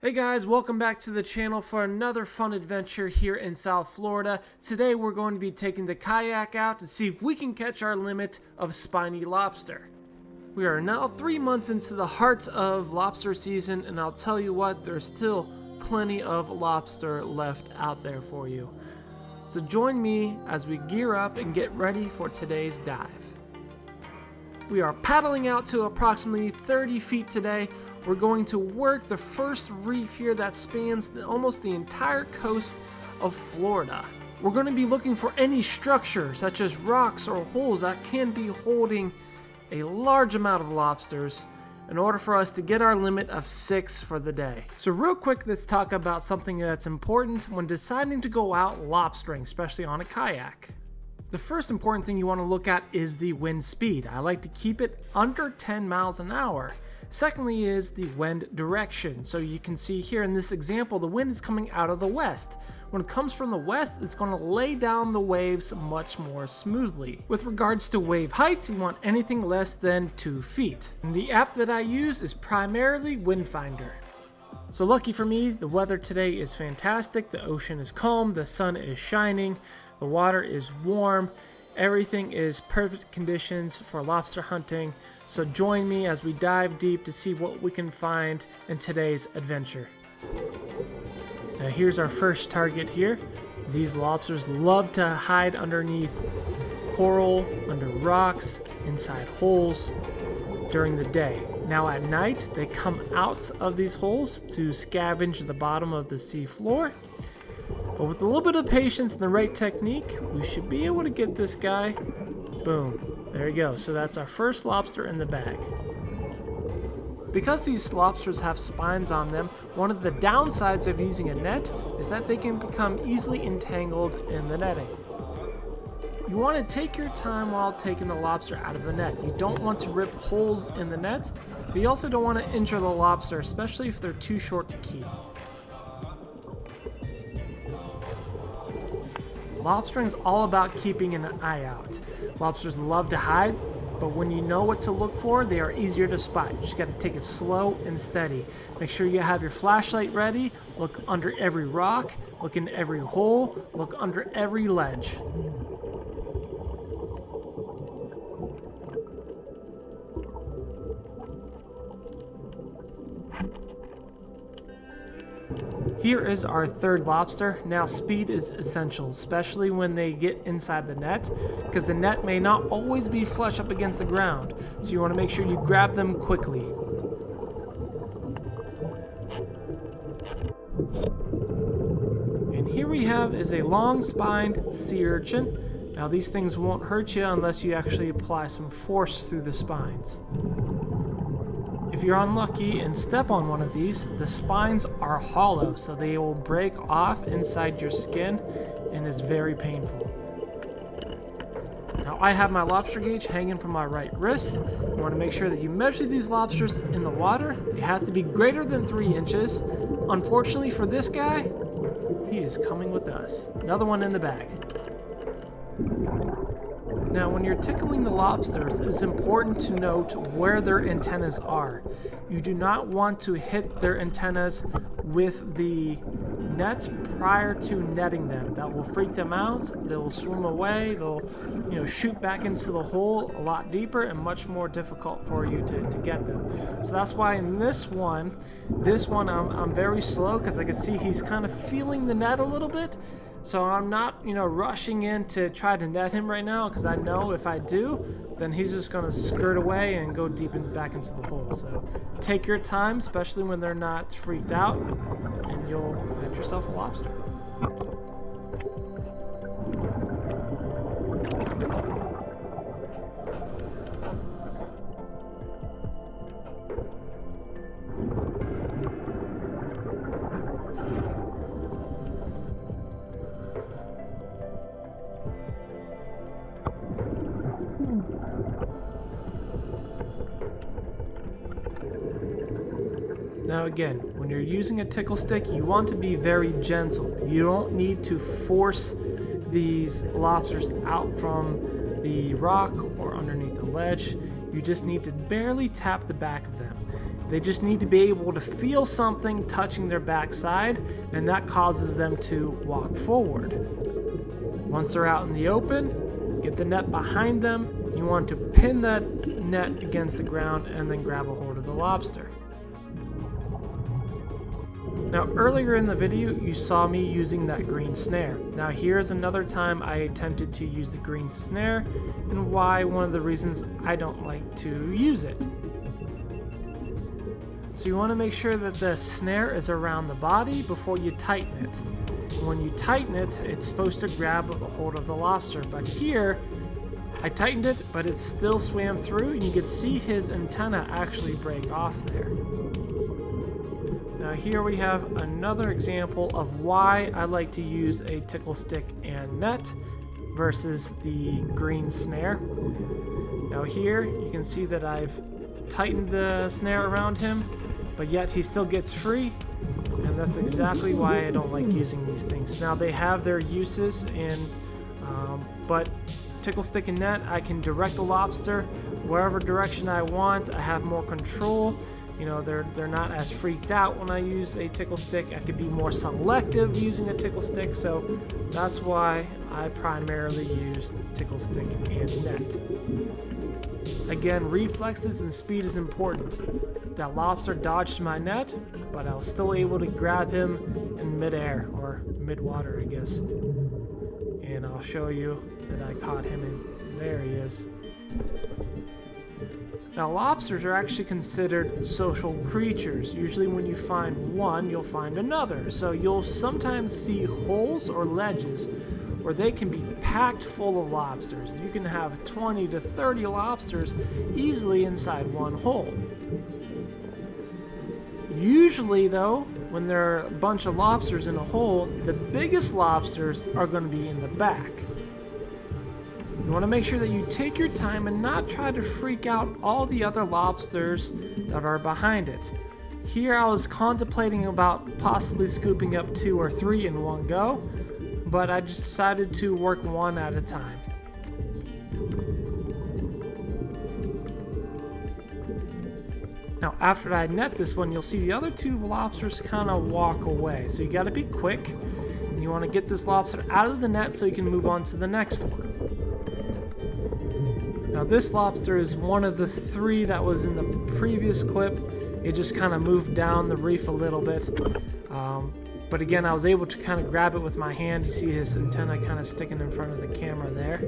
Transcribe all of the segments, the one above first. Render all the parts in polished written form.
Hey guys, welcome back to the channel for another fun adventure here in South Florida. Today we're going to be taking the kayak out to see if we can catch our limit of spiny lobster. We are now 3 months into the heart of lobster season, and I'll tell you what, there's still plenty of lobster left out there for you. So join me as we gear up and get ready for today's dive. We are paddling out to approximately 30 feet today. We're going to work the first reef here that spans almost the entire coast of Florida. We're going to be looking for any structure, such as rocks or holes, that can be holding a large amount of lobsters in order for us to get our limit of 6 for the day. So real quick, let's talk about something that's important when deciding to go out lobstering, especially on a kayak. The first important thing you want to look at is the wind speed. I like to keep it under 10 miles an hour. Secondly is the wind direction. So you can see here in this example, the wind is coming out of the west. When it comes from the west, it's going to lay down the waves much more smoothly. With regards to wave heights, you want anything less than 2 feet. And the app that I use is primarily Windfinder. So lucky for me, the weather today is fantastic. The ocean is calm, the sun is shining, the water is warm. Everything is perfect conditions for lobster hunting. So join me as we dive deep to see what we can find in today's adventure. Now here's our first target here. These lobsters love to hide underneath coral, under rocks, inside holes during the day. Now at night, they come out of these holes to scavenge the bottom of the sea floor. But with a little bit of patience and the right technique, we should be able to get this guy. Boom. There you go. So that's our first lobster in the bag. Because these lobsters have spines on them, one of the downsides of using a net is that they can become easily entangled in the netting. You want to take your time while taking the lobster out of the net. You don't want to rip holes in the net, but you also don't want to injure the lobster, especially if they're too short to keep. Lobstering is all about keeping an eye out. Lobsters love to hide, but when you know what to look for, they are easier to spot. You just got to take it slow and steady. Make sure you have your flashlight ready. Look under every rock, look in every hole, look under every ledge. Here is our third lobster. Now speed is essential, especially when they get inside the net, because the net may not always be flush up against the ground, so you want to make sure you grab them quickly. And here we have is a long-spined sea urchin. Now these things won't hurt you unless you actually apply some force through the spines. If you're unlucky and step on one of these, the spines are hollow, so they will break off inside your skin and is very painful. Now I have my lobster gauge hanging from my right wrist. You want to make sure that you measure these lobsters in the water. They have to be greater than 3 inches. Unfortunately for this guy, he is coming with us. Another one in the bag. Now, when you're tickling the lobsters, it's important to note where their antennas are. You do not want to hit their antennas with the net prior to netting them. That will freak them out. They will swim away. They'll, shoot back into the hole a lot deeper and much more difficult for you to get them. So that's why in this one I'm very slow, because I can see he's kind of feeling the net a little bit. So I'm not, rushing in to try to net him right now, because I know if I do, then he's just going to skirt away and go deep back into the hole. So take your time, especially when they're not freaked out, and you'll net yourself a lobster. Now again, when you're using a tickle stick, you want to be very gentle. You don't need to force these lobsters out from the rock or underneath the ledge. You just need to barely tap the back of them. They just need to be able to feel something touching their backside, and that causes them to walk forward. Once they're out in the open, get the net behind them. You want to pin that net against the ground and then grab a hold of the lobster. Now earlier in the video you saw me using that green snare. Now here's another time I attempted to use the green snare and why one of the reasons I don't like to use it. So you want to make sure that the snare is around the body before you tighten it. When you tighten it, it's supposed to grab a hold of the lobster, but here I tightened it, but it still swam through, and you can see his antenna actually break off there. Now here we have another example of why I like to use a tickle stick and net versus the green snare. Now here you can see that I've tightened the snare around him, but yet he still gets free, and that's exactly why I don't like using these things. Now they have their uses, but tickle stick and net, I can direct the lobster wherever direction I want. I have more control. You know, they're not as freaked out when I use a tickle stick. I could be more selective using a tickle stick, so that's why I primarily use tickle stick and net. Again, reflexes and speed is important. That lobster dodged my net, but I was still able to grab him in midair, or mid-water, I guess. And I'll show you that I caught him in, there he is. Now lobsters are actually considered social creatures. Usually when you find one, you'll find another. So you'll sometimes see holes or ledges where they can be packed full of lobsters. You can have 20 to 30 lobsters easily inside one hole. Usually though, when there are a bunch of lobsters in a hole, the biggest lobsters are going to be in the back. You want to make sure that you take your time and not try to freak out all the other lobsters that are behind it. Here I was contemplating about possibly scooping up 2 or 3 in one go, but I just decided to work one at a time. Now after I net this one, you'll see the other 2 lobsters kind of walk away. So you got to be quick, and you want to get this lobster out of the net so you can move on to the next one. Now this lobster is one of the 3 that was in the previous clip. It just kind of moved down the reef a little bit. But again, I was able to kind of grab it with my hand. You see his antenna kind of sticking in front of the camera there.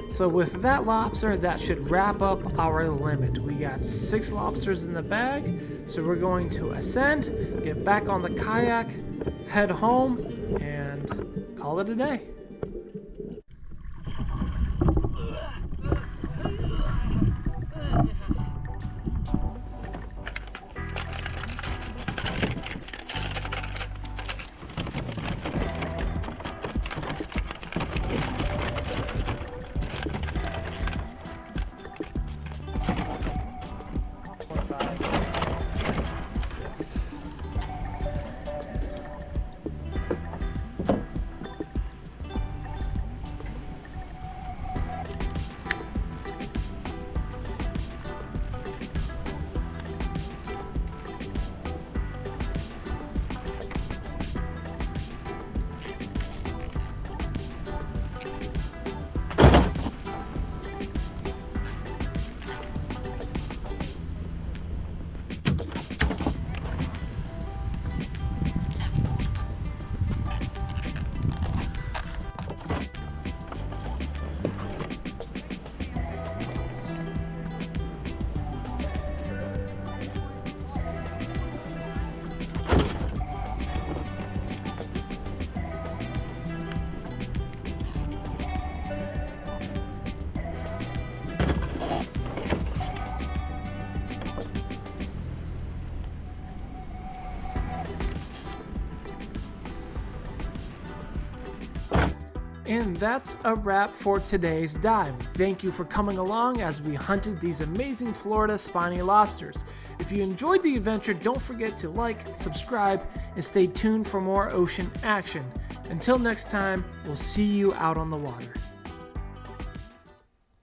So with that lobster, that should wrap up our limit. We got 6 lobsters in the bag. So we're going to ascend, get back on the kayak, head home, and call it a day. And that's a wrap for today's dive. Thank you for coming along as we hunted these amazing Florida spiny lobsters. If you enjoyed the adventure, don't forget to like, subscribe, and stay tuned for more ocean action. Until next time, we'll see you out on the water.